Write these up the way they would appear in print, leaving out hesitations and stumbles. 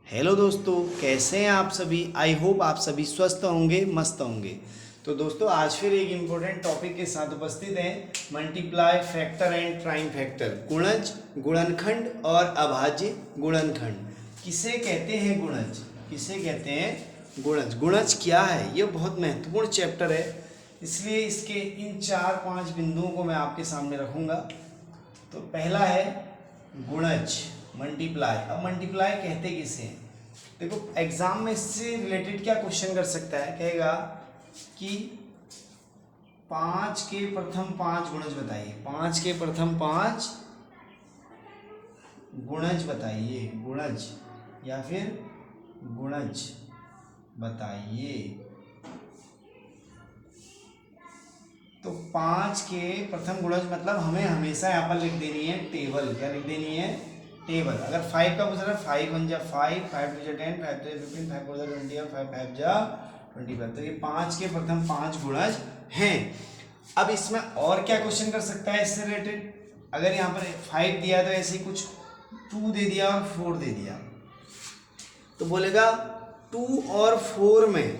Hello दोस्तों, कैसे हैं आप सभी। आई होप आप सभी स्वस्थ होंगे, मस्त होंगे। तो दोस्तों, आज फिर एक इम्पोर्टेंट टॉपिक के साथ उपस्थित हैं। Multiply, factor and prime factor. गुणज, गुणनखंड और अभाज्य गुणनखंड किसे कहते हैं? गुणज किसे कहते हैं? गुणज। गुणज क्या है? ये बहुत महत्वपूर्ण चैप्टर है, इसलिए इसके इन 4-5 बिंदुओं को मैं आपके सामने रखूँगा। तो पहला है गुणज, मल्टीप्लाई। अब मल्टीप्लाई कहते किसे हैं? देखो, एग्जाम में इससे रिलेटेड क्या क्वेश्चन कर सकता है, कहेगा कि 5 के प्रथम 5 गुणज बताइए। 5 के प्रथम 5 गुणज बताइए, गुणज, या फिर गुणज बताइए। तो 5 के प्रथम गुणज मतलब हमें हमेशा यहाँ पर लिख देनी है टेबल। क्या लिख देनी है? टेबल। अगर 5 का पूछ रहा है, 5 1 जा 5, 5 2 जा 10, 5 3 15, 5 4 जा 20 और 5 5 जा 25। तो ये 5 के प्रथम 5 गुणज हैं। अब इसमें और क्या क्वेश्चन कर सकता है इससे रिलेटेड? अगर यहाँ पर 5 दिया तो ऐसे ही कुछ 2 दे दिया और 4 दे दिया, तो बोलेगा 2 और 4 में,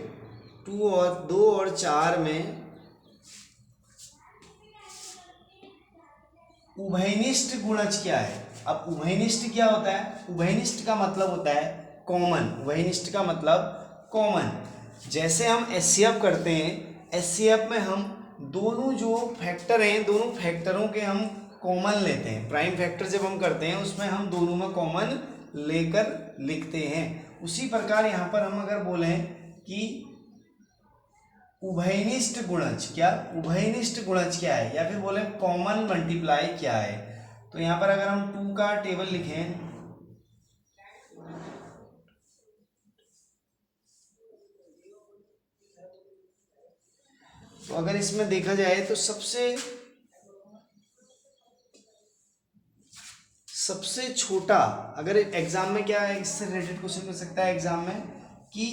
2 और 2 और 4 में उभयनिष्ठ गुणज क्या है? अब उभयनिष्ठ क्या होता है? उभयनिष्ठ का मतलब होता है कॉमन। उभयनिष्ठ का मतलब कॉमन। जैसे हम एचसीएफ करते हैं, एचसीएफ में हम दोनों जो फैक्टर हैं, दोनों फैक्टरों के हम कॉमन लेते हैं। प्राइम फैक्टर जब हम करते हैं उसमें हम दोनों में कॉमन लेकर लिखते हैं। उसी प्रकार यहाँ पर हम अगर बोलें कि उभयनिष्ठ गुणज क्या? उभयनिष्ठ गुणज क्या है, या फिर बोले कॉमन मल्टीप्लाई क्या है? तो यहां पर अगर हम 2 का टेबल लिखें, तो अगर इसमें देखा जाए तो सबसे छोटा, अगर एग्जाम में क्या है, इससे रिलेटेड क्वेश्चन कर सकता है एग्जाम में कि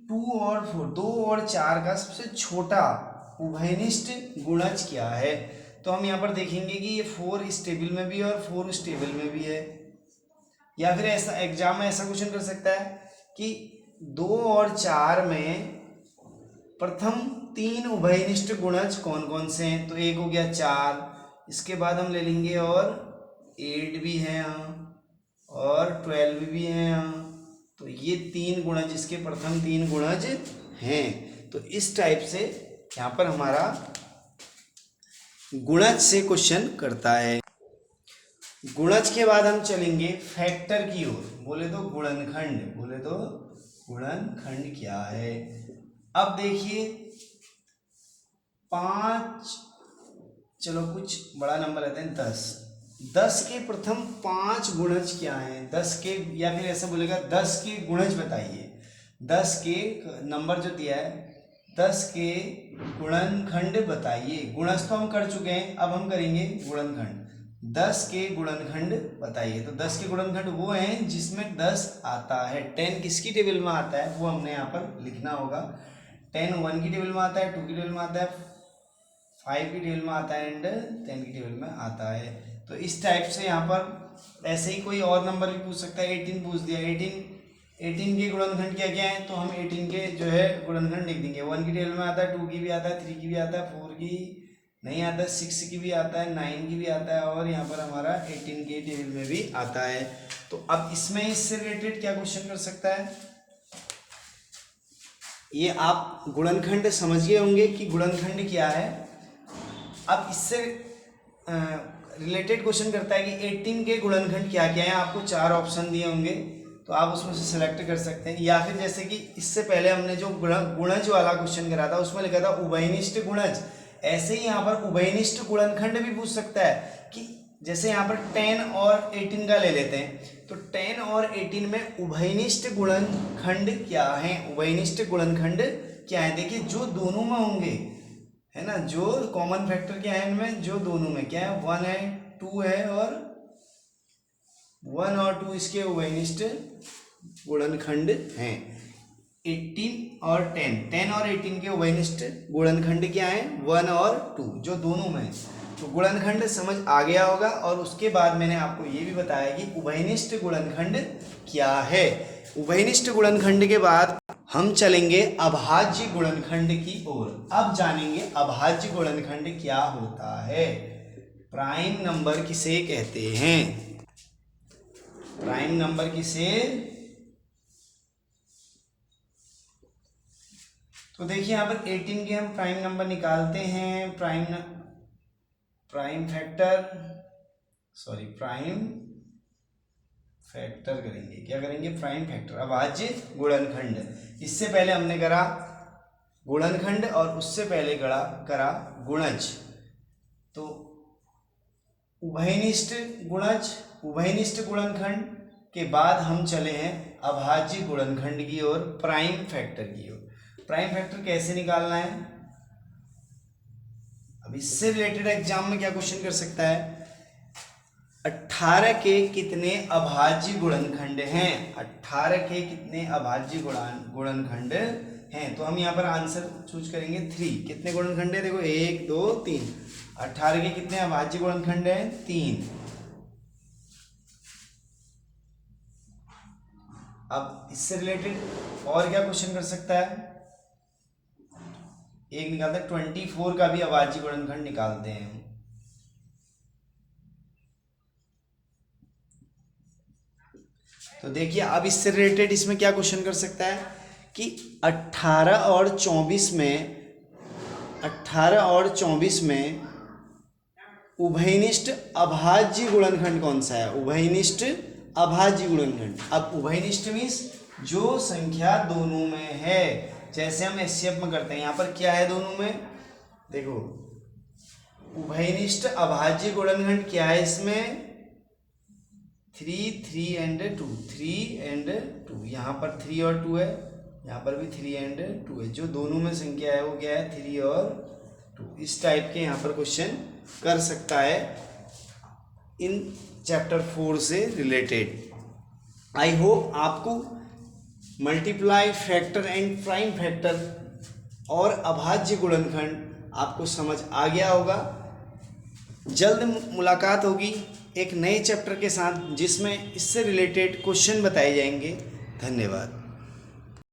2 और 4, 2 और 4 का सबसे छोटा उभयनिष्ठ गुणज क्या है? तो हम यहाँ पर देखेंगे कि ये 4 इस टेबल में भी है और 4 इस टेबल में भी है। या फिर ऐसा एग्जाम में ऐसा क्वेश्चन कर सकता है कि 2 और 4 में प्रथम 3 उभयनिष्ठ गुणज कौन कौन से हैं? तो एक हो गया 4, इसके बाद हम ले लेंगे और 8 भी है यहाँ, और 12 भी है यहाँ। तो ये 3 गुणज, इसके प्रथम 3 गुणज हैं। तो इस टाइप से यहाँ पर हमारा गुणज से क्वेश्चन करता है। गुणज के बाद हम चलेंगे फैक्टर की ओर। बोले तो गुणनखंड, बोले तो गुणनखंड क्या है? अब देखिए 5, चलो कुछ बड़ा नंबर लेते हैं, 10। 10 के प्रथम 5 गुणज क्या हैं? 10 के, या फिर ऐसा बोलेगा 10 के गुणज बताइए। 10 के नंबर जो दिया है, 10 के गुणनखंड बताइए। गुणज तो हम कर चुके हैं, अब हम करेंगे गुणनखंड। 10 के गुणनखंड बताइए। तो 10 के गुणनखंड वो हैं जिसमें 10 आता है। 10 किसकी टेबल में आता है वो हमने यहाँ पर लिखना होगा। 10 1 की टेबल में आता है, 2 की टेबल में आता है, 5 की टेबल में आता है एंड 10 की टेबल में आता है। तो इस टाइप से यहाँ पर ऐसे ही कोई और नंबर भी पूछ सकता है। 18 पूछ दिया, 18 के गुणनखंड क्या क्या है? तो हम 18 के जो है गुणनखंड लिख देंगे। 1 की टेबल में आता है, 2 की भी आता है, 3 की भी आता है, 4 की नहीं आता है, 6 की भी आता है, 9 की भी आता है, और यहाँ पर हमारा 18 के टेबल में भी आता है। तो अब इसमें इससे रिलेटेड क्या क्वेश्चन कर सकता है? ये आप गुणनखंड समझ गए होंगे कि गुणनखंड क्या है। अब इससे रिलेटेड क्वेश्चन करता है कि 18 के गुणनखंड क्या क्या है। आपको 4 ऑप्शन दिए होंगे, तो आप उसमें से सिलेक्ट कर सकते हैं। या फिर जैसे कि इससे पहले हमने जो गुणज वाला क्वेश्चन करा था उसमें लिखा था उभयनिष्ठ गुणज, ऐसे ही यहाँ पर उभयनिष्ठ गुणनखंड भी पूछ सकता है कि जैसे यहाँ पर 10 और 18 का ले लेते हैं, तो 10 और 18 में उभयनिष्ठ गुणनखंड क्या है? उभयनिष्ठ गुणनखंड क्या है? देखिए, जो दोनों में होंगे, है ना, जो कॉमन फैक्टर क्या है इनमें, जो दोनों में क्या है, 1 है, 2 है, और 1 और 2 इसके उभयनिष्ठ गुणनखंड हैं। 18 और 10 और 18 के उभयनिष्ठ गुणनखंड क्या है? 1 और 2, जो दोनों में। तो गुणनखंड समझ आ गया होगा। और उसके बाद मैंने आपको ये भी बताया कि उभयनिष्ठ गुणनखंड क्या है। उभयनिष्ठ गुणनखंड के बाद हम चलेंगे अभाज्य गुणनखंड की ओर। अब जानेंगे अभाज्य गुणनखंड क्या होता है, प्राइम नंबर किसे कहते हैं, प्राइम नंबर किसे। तो देखिए यहाँ पर 18 के हम प्राइम नंबर निकालते हैं, प्राइम फैक्टर करेंगे, क्या करेंगे, प्राइम फैक्टर, अभाज्य गुणनखंड। इससे पहले हमने करा गुणनखंड और उससे पहले करा गुणज। तो उभयनिष्ठ गुणनखंड के बाद हम चले हैं अभाज्य गुणनखंड की ओर, प्राइम फैक्टर की ओर। प्राइम फैक्टर कैसे निकालना है, अब इससे रिलेटेड एग्जाम में क्या क्वेश्चन कर सकता है, 18 के कितने अभाज्य गुणनखंड हैं, 18 के कितने अभाज्य गुणनखंड हैं। तो हम यहाँ पर आंसर चूज करेंगे 3। कितने गुणनखंड है, देखो 1 2 3, 18 के कितने अभाज्य गुणनखंड हैं, 3। अब इससे रिलेटेड और क्या क्वेश्चन कर सकता है, एक निकालते हैं 24 का भी अभाज्य गुणनखंड निकालते हैं। तो देखिए अब इससे रिलेटेड इसमें क्या क्वेश्चन कर सकता है कि 18 और 24 में उभयनिष्ठ अभाज्य गुणनखंड कौन सा है, उभयनिष्ठ अभाज्य गुणनखंड। अब उभयनिष्ठ मीन्स जो संख्या दोनों में है, जैसे हम एचसीएफ में करते हैं, यहाँ पर क्या है दोनों में, देखो उभयनिष्ठ अभाज्य गुणनखंड क्या है, इसमें 3 and 2, यहाँ पर 3 और 2 है, यहाँ पर भी 3 and 2 है, जो दोनों में संख्या है वो क्या है, 3 और 2। इस टाइप के यहाँ पर क्वेश्चन कर सकता है इन चैप्टर 4 से रिलेटेड। आई होप आपको multiply factor and prime factor और अभाज्य गुणनखंड आपको समझ आ गया होगा। जल्द मुलाकात होगी एक नए चैप्टर के साथ जिसमें इससे रिलेटेड क्वेश्चन बताए जाएंगे। धन्यवाद।